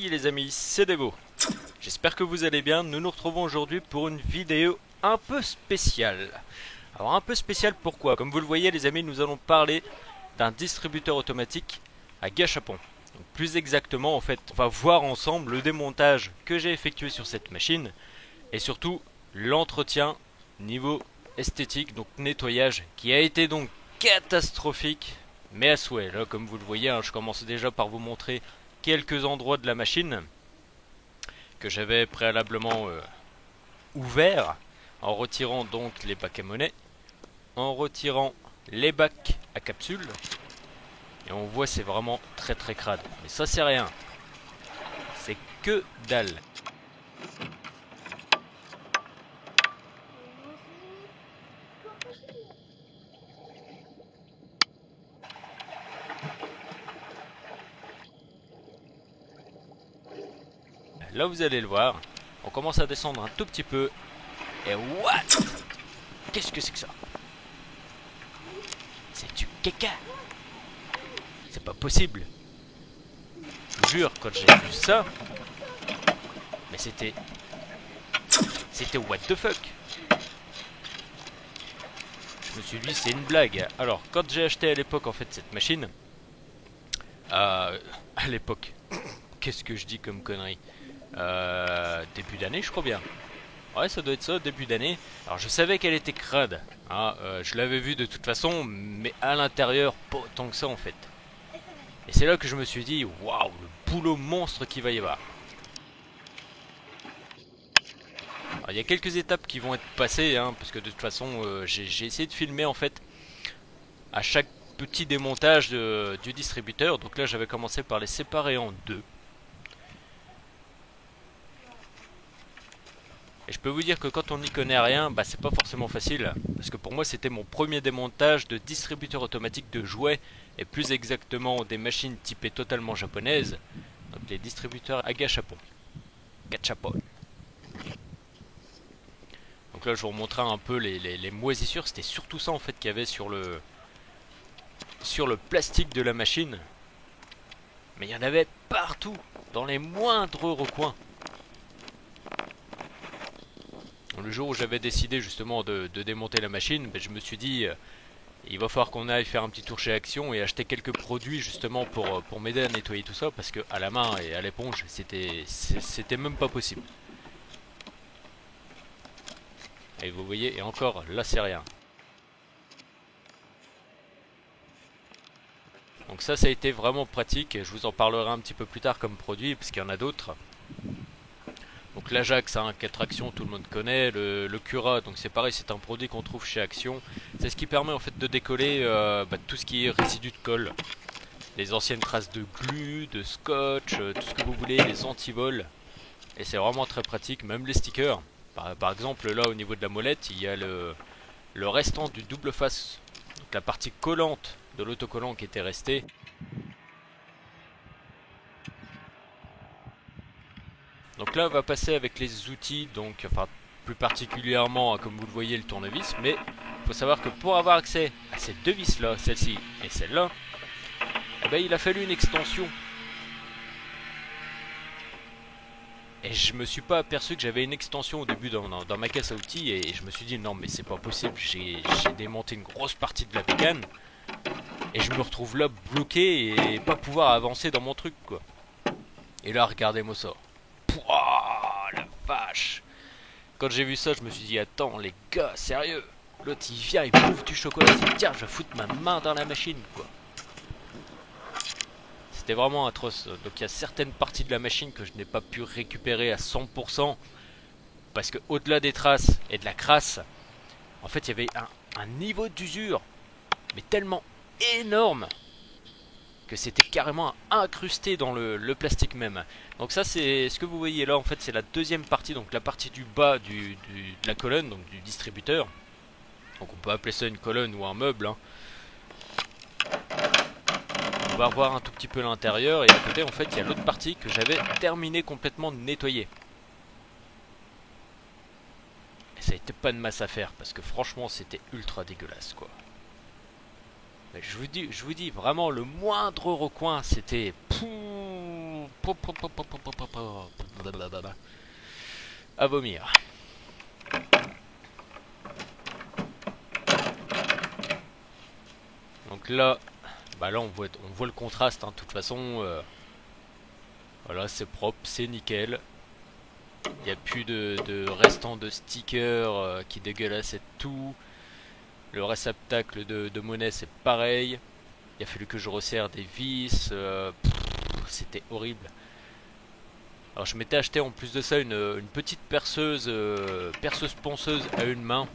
Salut les amis, c'est Devo. J'espère que vous allez bien. Nous nous retrouvons aujourd'hui pour une vidéo un peu spéciale. Alors un peu spéciale pourquoi? Comme vous le voyez les amis, nous allons parler d'un distributeur automatique à Gachapon. Donc, plus exactement en fait, on va voir ensemble le démontage que j'ai effectué sur cette machine et surtout l'entretien niveau esthétique, donc nettoyage, qui a été donc catastrophique, mais à souhait. Là comme vous le voyez, hein, je commence déjà par vous montrer quelques endroits de la machine que j'avais préalablement ouverts, en retirant donc les bacs à monnaie, en retirant les bacs à capsules, et on voit c'est vraiment très crade. Mais ça c'est rien, c'est que dalle. Là vous allez le voir, on commence à descendre un tout petit peu, et what? Qu'est-ce que c'est que ça? C'est du caca. C'est pas possible. Je vous jure, quand j'ai vu ça, mais c'était what the fuck. Je me suis dit c'est une blague. Alors quand j'ai acheté à l'époque en fait cette machine, à l'époque, qu'est-ce que je dis comme connerie, début d'année je crois bien. Ouais ça doit être ça, début d'année. Alors je savais qu'elle était crade, hein, je l'avais vue de toute façon, mais à l'intérieur pas autant que ça en fait. Et c'est là que je me suis dit waouh, le boulot monstre qu'il va y avoir. Alors, il y a quelques étapes qui vont être passées, hein, parce que de toute façon j'ai essayé de filmer en fait à chaque petit démontage du distributeur. Donc là j'avais commencé par les séparer en deux. Et je peux vous dire que quand on n'y connaît rien, bah c'est pas forcément facile. Parce que pour moi c'était mon premier démontage de distributeur automatique de jouets. Et plus exactement des machines typées totalement japonaises. Donc les distributeurs à gachapon. Gachapon. Donc là je vous remontrerai un peu les moisissures. C'était surtout ça en fait qu'il y avait sur le plastique de la machine. Mais il y en avait partout, dans les moindres recoins. Le jour où j'avais décidé justement de démonter la machine, ben je me suis dit il va falloir qu'on aille faire un petit tour chez Action et acheter quelques produits justement pour m'aider à nettoyer tout ça, parce que à la main et à l'éponge c'était même pas possible. Et vous voyez, et encore là c'est rien. Donc ça a été vraiment pratique, et je vous en parlerai un petit peu plus tard comme produit parce qu'il y en a d'autres. Donc l'Ajax, hein, 4 actions, tout le monde connaît. Le Cura, donc c'est pareil, c'est un produit qu'on trouve chez Action. C'est ce qui permet en fait de décoller tout ce qui est résidus de colle. Les anciennes traces de glu, de scotch, tout ce que vous voulez, les antivols. Et c'est vraiment très pratique, même les stickers. Par exemple là au niveau de la molette, il y a le restant du double face. Donc la partie collante de l'autocollant qui était restée. Donc là on va passer avec les outils, donc enfin plus particulièrement comme vous le voyez le tournevis, mais il faut savoir que pour avoir accès à ces deux vis là, celle-ci et celle-là, eh ben, il a fallu une extension. Et je me suis pas aperçu que j'avais une extension au début dans ma caisse à outils, et je me suis dit non mais c'est pas possible, j'ai démonté une grosse partie de la bécane et je me retrouve là bloqué et pas pouvoir avancer dans mon truc quoi. Et là regardez-moi ça. Pouah, la vache. Quand j'ai vu ça, je me suis dit attends les gars, sérieux. L'autre il vient, il bouffe du chocolat, il dit tiens je vais foutre ma main dans la machine quoi. C'était vraiment atroce. Donc il y a certaines parties de la machine que je n'ai pas pu récupérer à 100%. Parce que au-delà des traces et de la crasse, en fait il y avait un niveau d'usure, mais tellement énorme, que c'était carrément incrusté dans le plastique même. Donc ça c'est ce que vous voyez là en fait, c'est la deuxième partie, donc la partie du bas de la colonne, donc du distributeur. Donc on peut appeler ça une colonne ou un meuble, hein. On va revoir un tout petit peu l'intérieur, et à côté en fait il y a l'autre partie que j'avais terminé complètement de nettoyer. Et ça a été pas de masse à faire parce que franchement c'était ultra dégueulasse quoi. Je vous dis vraiment le moindre recoin c'était À vomir. Donc là, bah là on voit le contraste, hein. De toute façon, voilà, c'est propre, c'est nickel. Il n'y a plus de restants de stickers qui dégueulassent et tout. Le réceptacle de monnaie c'est pareil. Il a fallu que je resserre des vis. C'était horrible. Alors je m'étais acheté en plus de ça une petite perceuse, perceuse ponceuse à une main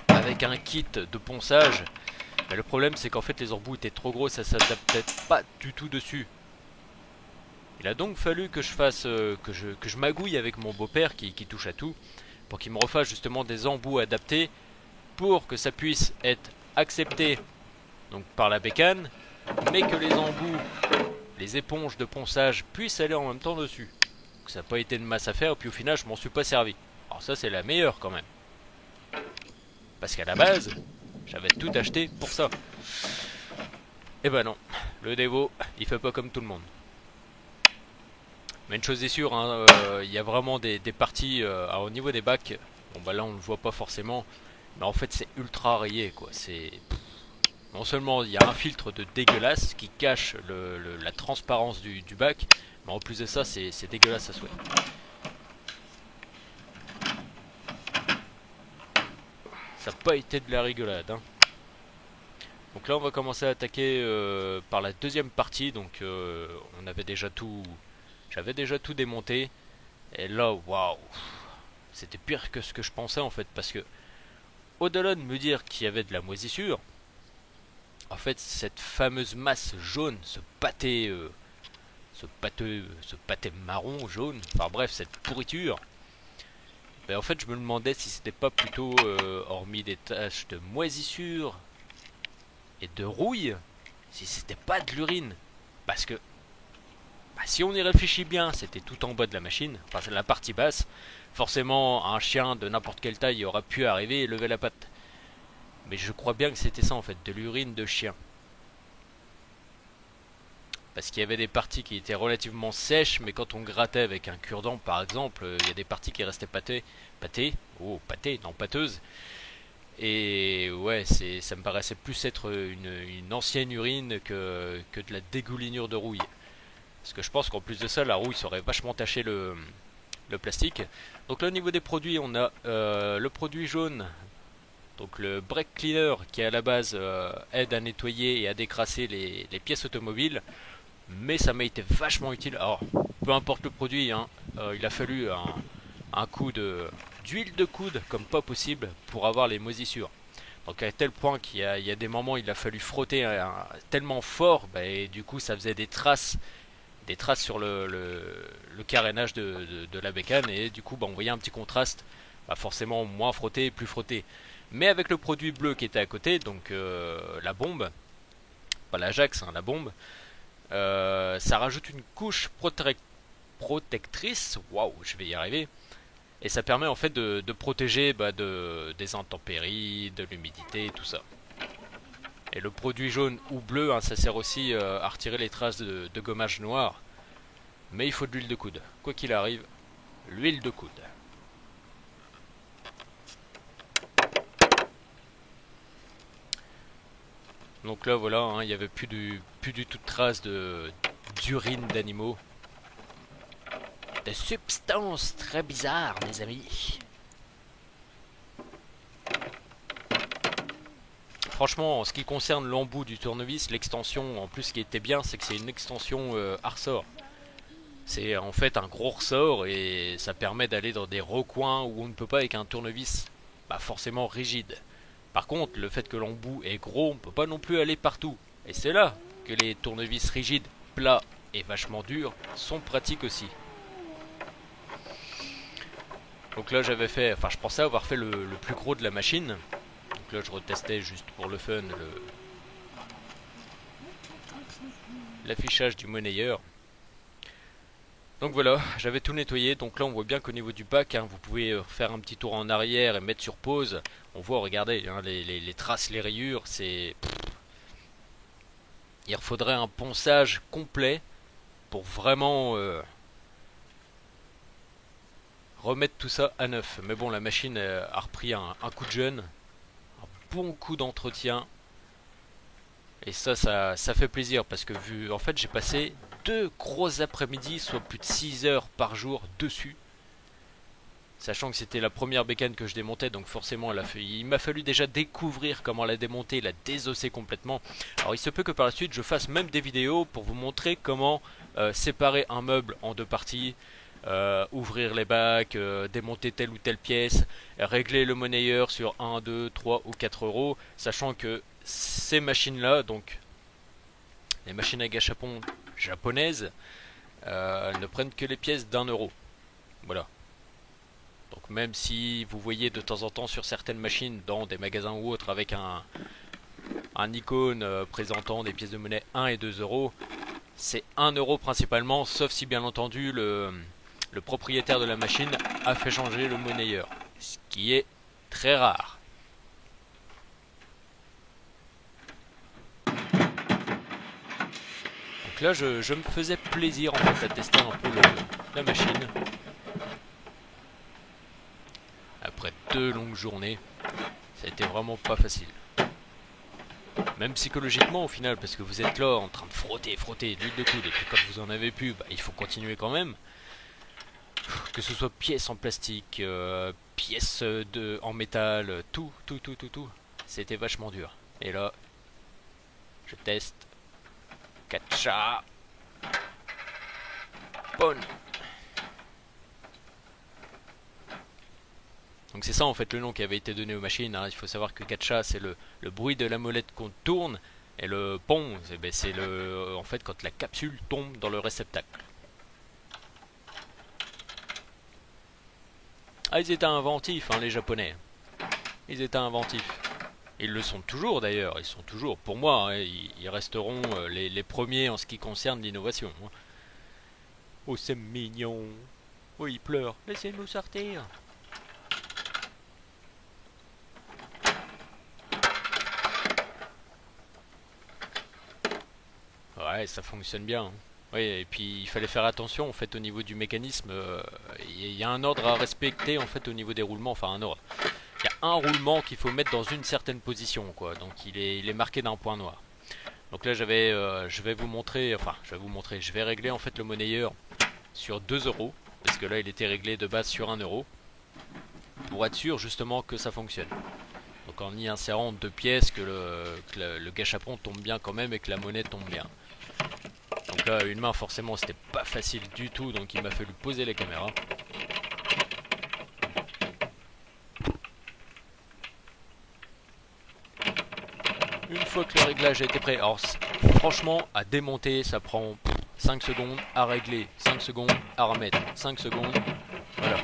avec un kit de ponçage. Mais le problème c'est qu'en fait les embouts étaient trop gros, ça s'adaptait pas du tout dessus. Il a donc fallu que je fasse que je magouille avec mon beau-père qui touche à tout pour qu'il me refasse justement des embouts adaptés pour que ça puisse être accepté donc par la bécane, mais que les embouts, les éponges de ponçage puissent aller en même temps dessus. Donc ça n'a pas été une masse à faire, puis au final je m'en suis pas servi. Alors ça c'est la meilleure quand même. Parce qu'à la base, j'avais tout acheté pour ça. Et ben non, le dévot, il fait pas comme tout le monde. Mais une chose est sûre, hein, y a vraiment des parties au niveau des bacs. Bon bah là on le voit pas forcément, mais en fait c'est ultra rayé quoi. C'est non seulement il y a un filtre de dégueulasse qui cache la transparence du bac, mais en plus de ça c'est dégueulasse à souhait. Ça n'a pas été de la rigolade, hein. Donc là on va commencer à attaquer par la deuxième partie. Donc on avait déjà tout, j'avais déjà tout démonté. Et là waouh, c'était pire que ce que je pensais en fait, parce que au-delà de me dire qu'il y avait de la moisissure, en fait cette fameuse masse jaune, ce pâté marron jaune, enfin bref cette pourriture, ben en fait je me demandais si c'était pas plutôt hormis des taches de moisissure et de rouille, si c'était pas de l'urine. Parce que bah, si on y réfléchit bien, c'était tout en bas de la machine, enfin c'est la partie basse. Forcément un chien de n'importe quelle taille aurait pu arriver et lever la patte. Mais je crois bien que c'était ça en fait, de l'urine de chien. Parce qu'il y avait des parties qui étaient relativement sèches, mais quand on grattait avec un cure-dent par exemple, il y a des parties qui restaient pâtées, non pâteuses. Et ouais, ça me paraissait plus être une ancienne urine que de la dégoulinure de rouille. Parce que je pense qu'en plus de ça, la rouille saurait vachement taché le plastique. Donc là au niveau des produits, on a le produit jaune, donc le brake cleaner qui à la base aide à nettoyer et à décrasser les pièces automobiles. Mais ça m'a été vachement utile. Alors peu importe le produit, hein, il a fallu un coup d'huile de coude comme pas possible pour avoir les moisissures. Donc à tel point qu'il y a des moments il a fallu frotter tellement fort, bah, et du coup ça faisait des traces sur le carénage de la bécane, et du coup bah, on voyait un petit contraste, bah, forcément moins frotté, plus frotté. Mais avec le produit bleu qui était à côté, donc la bombe, pas l'Ajax, hein, la bombe, ça rajoute une couche protectrice, waouh, je vais y arriver, et ça permet en fait de protéger bah, des intempéries, de l'humidité, tout ça. Et le produit jaune ou bleu, hein, ça sert aussi à retirer les traces de gommage noir. Mais il faut de l'huile de coude. Quoi qu'il arrive, l'huile de coude. Donc là voilà, hein, il n'y avait plus du tout de traces d'urine d'animaux. De substances très bizarres, mes amis. Franchement, en ce qui concerne l'embout du tournevis, l'extension, en plus ce qui était bien, c'est que c'est une extension à ressort. C'est en fait un gros ressort et ça permet d'aller dans des recoins où on ne peut pas avec un tournevis bah, forcément rigide. Par contre, le fait que l'embout est gros, on ne peut pas non plus aller partout. Et c'est là que les tournevis rigides, plats et vachement durs sont pratiques aussi. Donc là j'avais fait, enfin je pensais avoir fait le plus gros de la machine. Donc là je retestais juste pour le fun l'affichage du monnayeur. Donc voilà, j'avais tout nettoyé. Donc là on voit bien qu'au niveau du bac, hein, vous pouvez faire un petit tour en arrière et mettre sur pause. On voit, regardez, hein, les traces, les rayures, c'est... Il faudrait un ponçage complet pour vraiment remettre tout ça à neuf. Mais bon, la machine a repris un coup de jeune, un bon coup d'entretien. Et ça fait plaisir parce que en fait j'ai passé 2 gros après-midi, soit plus de 6 heures par jour dessus. Sachant que c'était la première bécane que je démontais, donc forcément il m'a fallu déjà découvrir comment la démonter, la désosser complètement. Alors il se peut que par la suite je fasse même des vidéos pour vous montrer comment séparer un meuble en 2 parties, ouvrir les bacs, démonter telle ou telle pièce, régler le monnayeur sur 1, 2, 3 ou 4 euros, sachant que ces machines là, donc les machines à gâchapon japonaises, ne prennent que les pièces d'1 euro. Voilà. Donc même si vous voyez de temps en temps sur certaines machines dans des magasins ou autres avec un icône présentant des pièces de monnaie 1 et 2 euros, c'est 1 euro principalement, sauf si bien entendu le propriétaire de la machine a fait changer le monnayeur, ce qui est très rare. Donc là je me faisais plaisir en fait à tester un peu la machine. Après 2 longues journées, ça a été vraiment pas facile. Même psychologiquement au final, parce que vous êtes là en train de frotter l'huile de coude, et puis quand vous en avez plus, il faut continuer quand même. Que ce soit pièces en plastique, pièces en métal, tout. C'était vachement dur. Et là, je teste. Katcha. Bonne. Donc c'est ça en fait le nom qui avait été donné aux machines, hein. Il faut savoir que Katcha c'est le bruit de la molette qu'on tourne, et le pon c'est en fait quand la capsule tombe dans le réceptacle. Ah, ils étaient inventifs hein, les japonais. Ils étaient inventifs. Ils le sont toujours d'ailleurs, ils sont toujours, pour moi, hein, ils resteront les premiers en ce qui concerne l'innovation. Hein. Oh c'est mignon. Oh il pleure, laissez-nous sortir. Ouais, ça fonctionne bien. Hein. Oui, et puis il fallait faire attention en fait au niveau du mécanisme. Il y a un ordre à respecter en fait au niveau des roulements. Enfin un ordre. Il y a un roulement qu'il faut mettre dans une certaine position, quoi. Donc il est marqué d'un point noir. Donc là je vais vous montrer. Enfin je vais régler en fait le monnayeur sur 2 euros parce que là il était réglé de base sur 1 euro pour être sûr justement que ça fonctionne. Donc en y insérant 2 pièces que le gâchapon tombe bien quand même et que la monnaie tombe bien. Donc là une main forcément c'était pas facile du tout, donc il m'a fallu poser les caméras. Une fois que le réglage a été prêt, alors franchement à démonter ça prend 5 secondes, à régler 5 secondes, à remettre 5 secondes, voilà.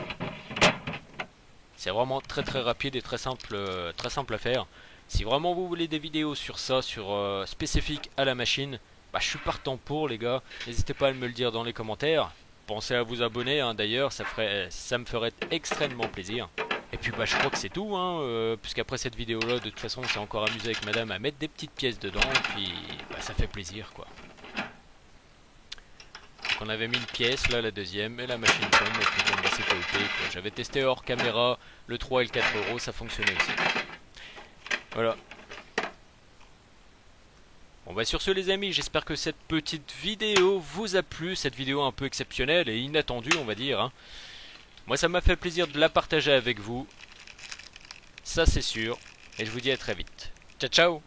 C'est vraiment très rapide et très simple à faire. Si vraiment vous voulez des vidéos sur ça, spécifiques à la machine, je suis partant pour les gars. N'hésitez pas à me le dire dans les commentaires. Pensez à vous abonner hein, d'ailleurs, ça me ferait extrêmement plaisir. Et puis je crois que c'est tout, hein, puisqu'après cette vidéo là, de toute façon on s'est encore amusé avec madame à mettre des petites pièces dedans, puis ça fait plaisir quoi. Donc on avait mis une pièce, là la deuxième, et la machine tombe, et puis bon, c'est OP quoi. J'avais testé hors caméra, le 3 et le 4 euros, ça fonctionnait aussi. Voilà. Bon sur ce les amis, j'espère que cette petite vidéo vous a plu, cette vidéo un peu exceptionnelle et inattendue on va dire. Hein. Moi ça m'a fait plaisir de la partager avec vous, ça c'est sûr, et je vous dis à très vite. Ciao ciao.